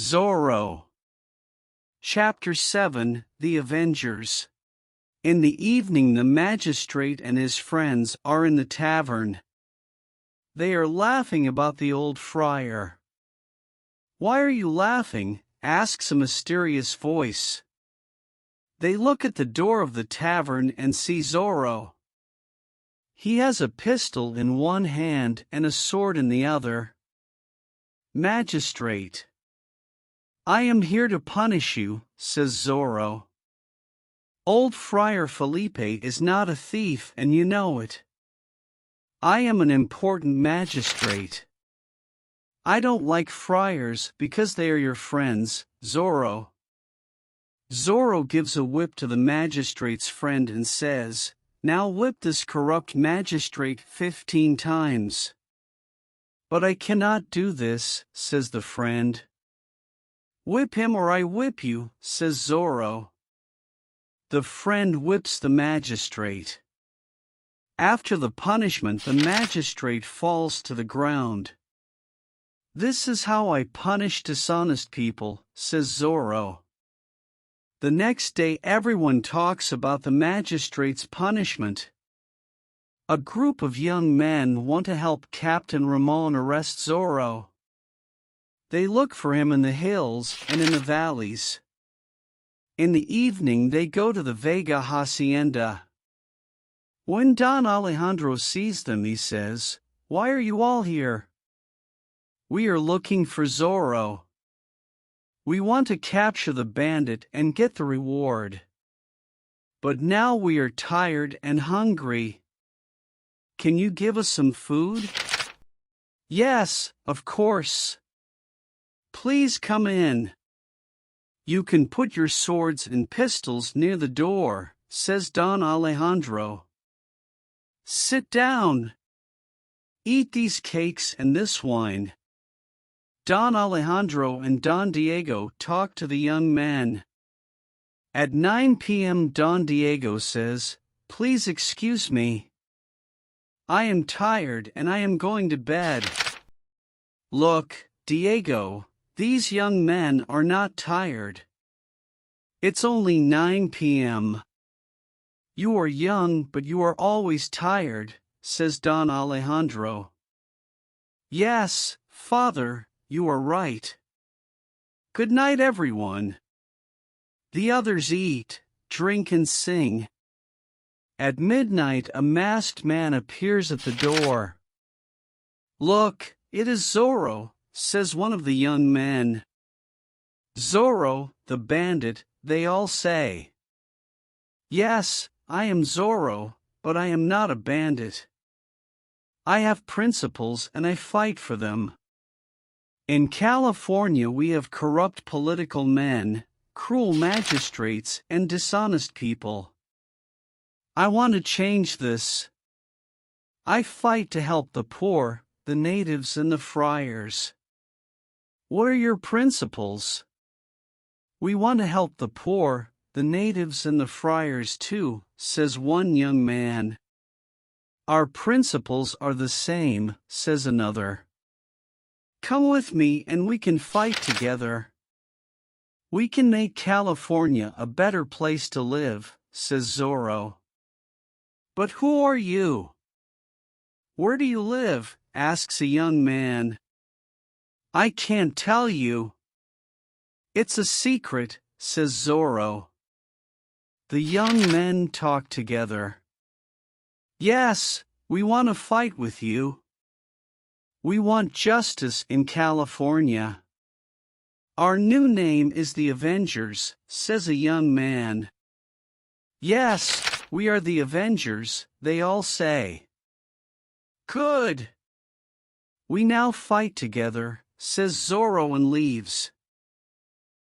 Zorro. Chapter 7 The Avengers. In the evening, the magistrate and his friends are in the tavern. They are laughing about the old friar. "Why are you laughing?" asks a mysterious voice. They look at the door of the tavern and see Zorro. He has a pistol in one hand and a sword in the other. Magistrate. "I am here to punish you," says Zorro. "Old Friar Felipe is not a thief, and you know it. I am an important magistrate. I don't like friars because they are your friends, Zorro." Zorro gives a whip to the magistrate's friend and says, "Now whip this corrupt magistrate 15 times. "But I cannot do this," says the friend. "Whip him or I whip you," says Zorro. The friend whips the magistrate. After the punishment, the magistrate falls to the ground. "This is how I punish dishonest people," says Zorro. The next day, everyone talks about the magistrate's punishment. A group of young men want to help Captain Ramon arrest Zorro. They look for him in the hills and in the valleys. In the evening, they go to the Vega Hacienda. When Don Alejandro sees them, he says, "Why are you all here?" "We are looking for Zorro. We want to capture the bandit and get the reward. But now we are tired and hungry. Can you give us some food?" "Yes, of course. Please come in. You can put your swords and pistols near the door," says Don Alejandro. "Sit down. Eat these cakes and this wine." Don Alejandro and Don Diego talk to the young man. At 9 p.m. Don Diego says, "Please excuse me. I am tired and I am going to bed." "Look, Diego, these young men are not tired. It's only 9 p.m. You are young, but you are always tired," says Don Alejandro. "Yes, father, you are right. Good night, everyone." The others eat, drink, and sing. At midnight, a masked man appears at the door. "Look, it is Zorro," says one of the young men. "Zorro, the bandit," they all say. "Yes, I am Zorro, but I am not a bandit. I have principles and I fight for them. In California we have corrupt political men, cruel magistrates, and dishonest people. I want to change this. I fight to help the poor, the natives, and the friars." "What are your principles?" "We want to help the poor, the natives, and the friars too," says one young man. "Our principles are the same," says another. "Come with me and we can fight together. We can make California a better place to live," says Zorro. "But who are you? Where do you live?" asks a young man. "I can't tell you. It's a secret," says Zorro. The young men talk together. "Yes, we want to fight with you. We want justice in California. Our new name is the Avengers," says a young man. "Yes, we are the Avengers," they all say. "Good. We now fight together," says Zorro and leaves.